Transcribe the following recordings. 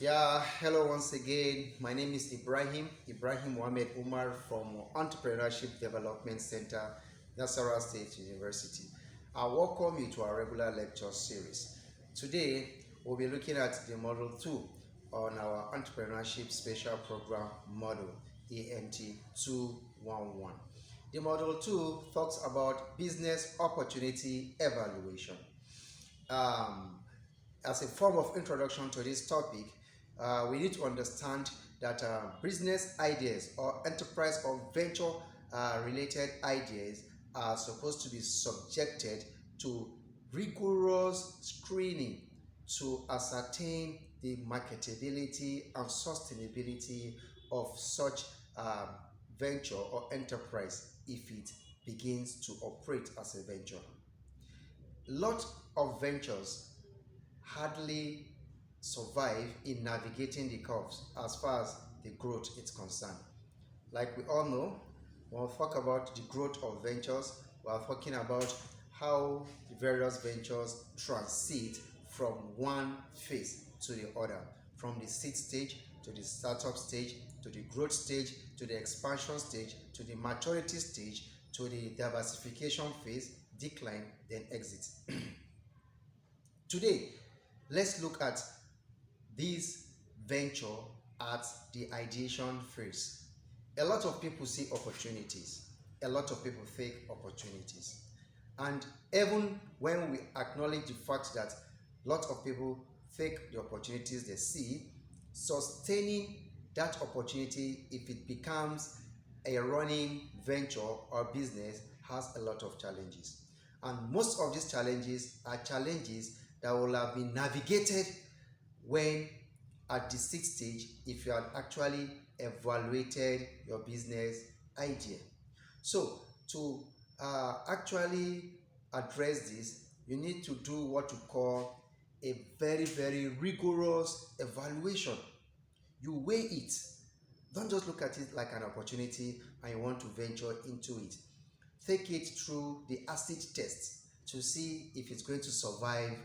Yeah, hello once again. My name is Ibrahim Mohamed Umar from Entrepreneurship Development Center, Nasarawa State University. I welcome you to our regular lecture series. Today, we'll be looking at the Model 2 on our Entrepreneurship Special Program Model, ENT 211. The Model 2 talks about business opportunity evaluation. Um, as a form of introduction to this topic, we need to understand that business ideas or enterprise or venture related ideas are supposed to be subjected to rigorous screening to ascertain the marketability and sustainability of such um, venture or enterprise if it begins to operate as a venture. Lot of ventures hardly survive in navigating the curves as far as the growth is concerned. Like we all know, when we talk about the growth of ventures, we are talking about how the various ventures transit from one phase to the other, from the seed stage to the startup stage to the growth stage to the expansion stage to the maturity stage to the diversification phase, decline, then exit. Today, let's look at this venture at the ideation phase. A lot of people see opportunities, a lot of people take opportunities. And even when we acknowledge the fact that a lot of people take the opportunities they see, sustaining that opportunity, if it becomes a running venture or business, has a lot of challenges. And most of these challenges are challenges that will have been navigated when at the sixth stage if you had actually evaluated your business idea. So to actually address this, you need to do what you call a very rigorous evaluation. You weigh it. Don't just look at it like an opportunity and you want to venture into it. Take it through the acid test to see if it's going to survive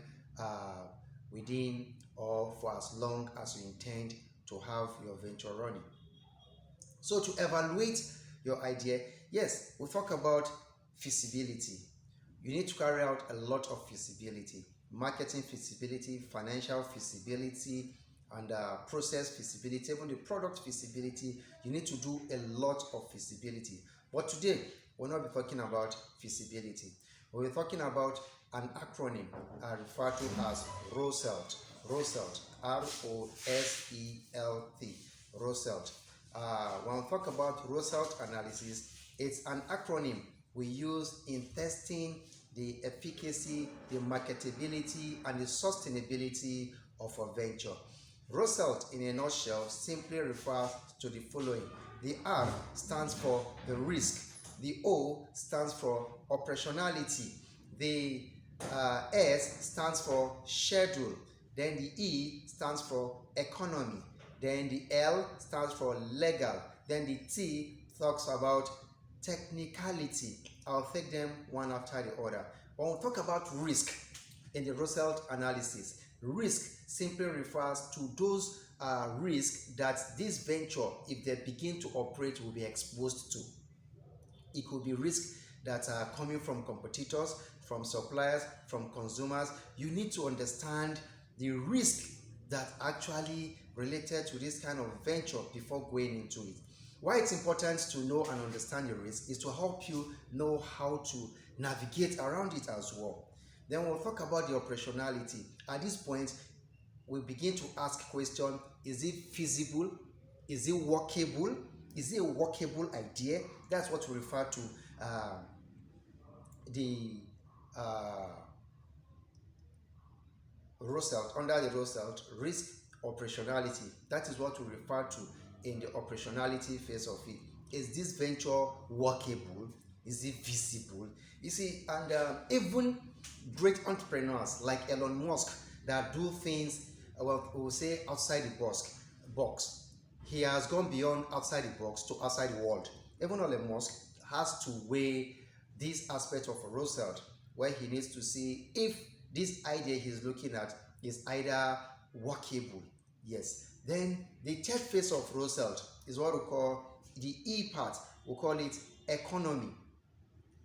within or for as long as you intend to have your venture running. So to evaluate your idea, yes, we talk about feasibility. You need to carry out a lot of feasibility, marketing feasibility, financial feasibility, and process feasibility, even the product feasibility. You need to do a lot of feasibility. But today, we'll not be talking about feasibility. We'll be talking about an acronym referred to as ROSELT. ROSELT, ROSELT, ROSELT. When we talk about ROSELT analysis, it's an acronym we use in testing the efficacy, the marketability, and the sustainability of a venture. ROSELT, in a nutshell, simply refers to the following. The R stands for the risk. The O stands for operationality. The S stands for schedule. Then the E stands for economy. Then the L stands for legal. Then the T talks about technicality. I'll take them one after the other. When we talk about risk in the ROSELT analysis, risk simply refers to those risks that this venture, if they begin to operate, will be exposed to. It could be risks that are coming from competitors, from suppliers, from consumers. You need to understand the risk that actually related to this kind of venture before going into it. Why it's important to know and understand the risk is to help you know how to navigate around it as well. Then we'll talk about the operationality. At this point, we begin to ask question: is it feasible? Is it workable? Is it a workable idea? That's what we refer to the ROSELT, under the ROSELT, risk operationality. That is what we refer to in the operationality phase of it. Is this venture workable? Is it visible? You see, and even great entrepreneurs like Elon Musk that do things, well, we will say outside the box. He has gone beyond outside the box to outside the world. Even Elon Musk has to weigh this aspect of a ROSELT, where he needs to see if this idea he's looking at is either workable, Yes. Then the third phase of Roosevelt is what we call the E part. We call it economy.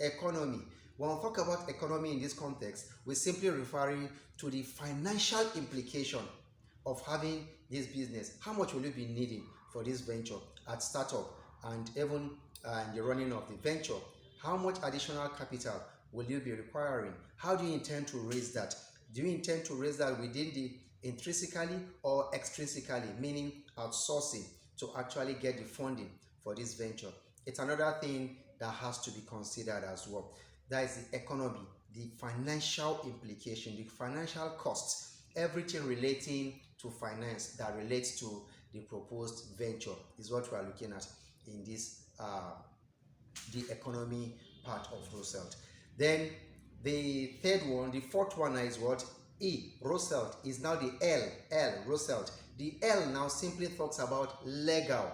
Economy. When we talk about economy in this context, we're simply referring to the financial implication of having this business. How much will you be needing for this venture at startup and even the running of the venture? How much additional capital will you be requiring? How do you intend to raise that? Do you intend to raise that within the intrinsically or extrinsically, meaning outsourcing to actually get the funding for this venture? It's another thing that has to be considered as well. That is the economy, the financial implication, the financial costs, everything relating to finance that relates to the proposed venture is what we are looking at in this the economy part of Roosevelt. Then the third one, the fourth one is what? E, Roosevelt, is now the L, Roosevelt. The L now simply talks about legal.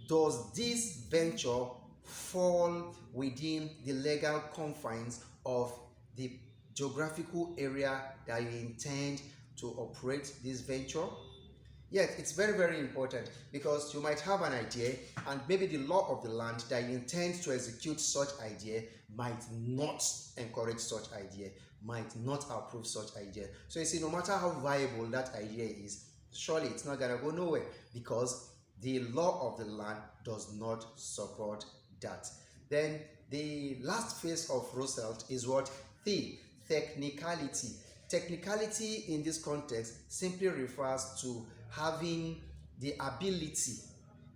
Does this venture fall within the legal confines of the geographical area that you intend to operate this venture? Yes, it's very, very important because you might have an idea and maybe the law of the land that you intend to execute such idea might not encourage such idea, might not approve such idea. So you see, no matter how viable that idea is, surely it's not gonna go nowhere because the law of the land does not support that. Then the last phase of Roosevelt is what? The technicality. Technicality in this context simply refers to having the ability,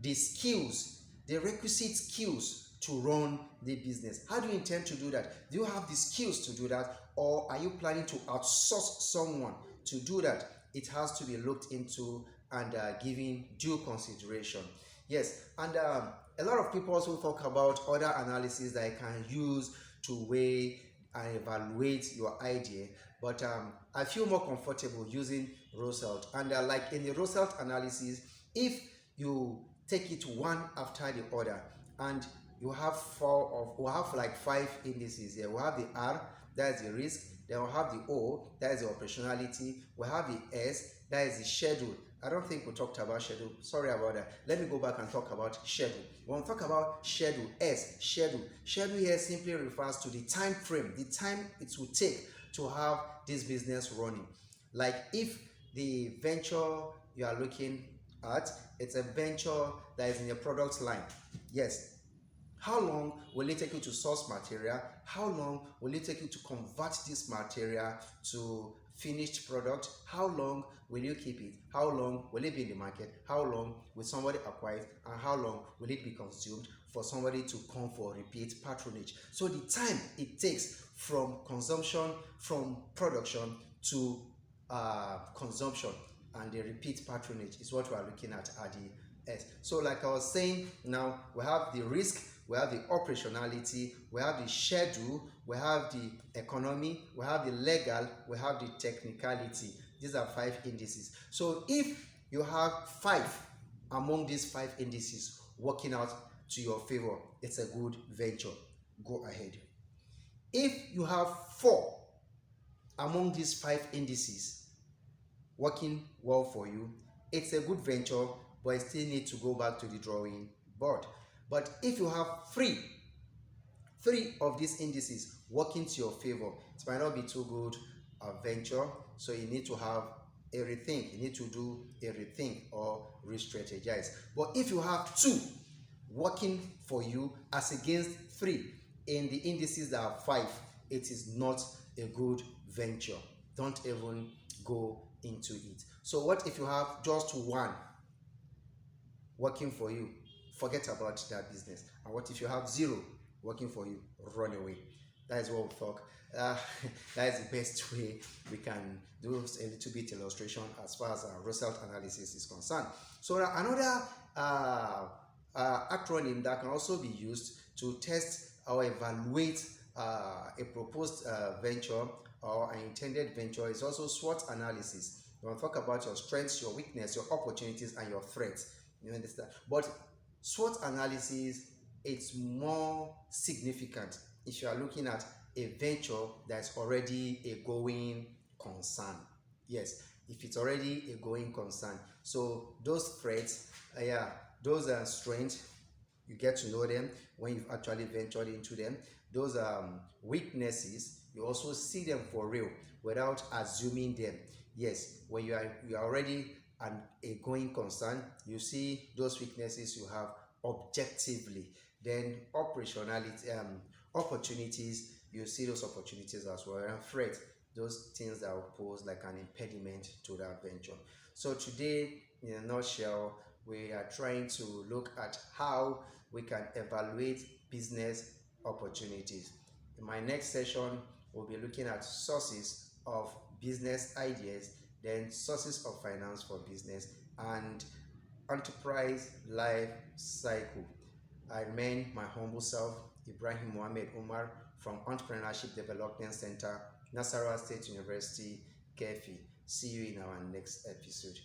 the skills, the requisite skills to run the business. How do you intend to do that? Do you have the skills to do that, or are you planning to outsource someone to do that? It has to be looked into and given due consideration. Yes, and a lot of people also talk about other analysis that you can use to weigh and evaluate your idea, but I feel more comfortable using Roosevelt. And like in the Roosevelt analysis, if you take it one after the other and you have we have like 5 indices here. We have the R, that is the risk. Then we have the O, that is the operationality. We have the S, that is the schedule. I don't think we talked about schedule. Sorry about that. Let me go back and talk about schedule. When we talk about schedule, S, schedule. Schedule here simply refers to the time frame, the time it will take to have this business running. Like if the venture you are looking at, it's a venture that is in a product line. Yes. How long will it take you to source material? How long will it take you to convert this material to finished product? How long will you keep it? How long will it be in the market? How long will somebody acquire it? And how long will it be consumed for somebody to come for repeat patronage? So the time it takes from consumption, from production to consumption and the repeat patronage is what we are looking at the S. So like I was saying, now we have the risk, we have the operationality, we have the schedule, we have the economy, we have the legal, we have the technicality. These are 5 indices. So if you have 5 among these 5 indices working out to your favor, it's a good venture. Go ahead. If you have 4 among these 5 indices working well for you, it's a good venture, but you still need to go back to the drawing board. But if you have 3 of these indices working to your favor, it might not be too good a venture, so you need to have a rethink. You need to do a rethink or re-strategize. But if you have 2 working for you as against 3 in the indices that are 5, it is not a good venture. Don't even go into it. So what if you have just 1 working for you? Forget about that business. And what if you have 0 working for you? Run away. That is what we talk. That is the best way we can do a little bit illustration as far as result analysis is concerned. So another acronym that can also be used to test or evaluate a proposed venture or an intended venture is also SWOT analysis. You want to talk about your strengths, your weakness, your opportunities, and your threats. You understand? But SWOT analysis, it's more significant if you are looking at a venture that's already a going concern. Yes, if it's already a going concern. So those threats, yeah, those are strengths, you get to know them when you've actually ventured into them. Those weaknesses, you also see them for real without assuming them. Yes, when you are already a going concern, you see those weaknesses you have objectively. Then operationality, opportunities, you see those opportunities as well. And threat, those things that will pose like an impediment to that venture. So today, in a nutshell, we are trying to look at how we can evaluate business opportunities. In my next session, we'll be looking at sources of business ideas, then sources of finance for business, and enterprise life cycle. I remain my humble self, Ibrahim Mohammed Umar from Entrepreneurship Development Center, Nasarawa State University, Kefi. See you in our next episode.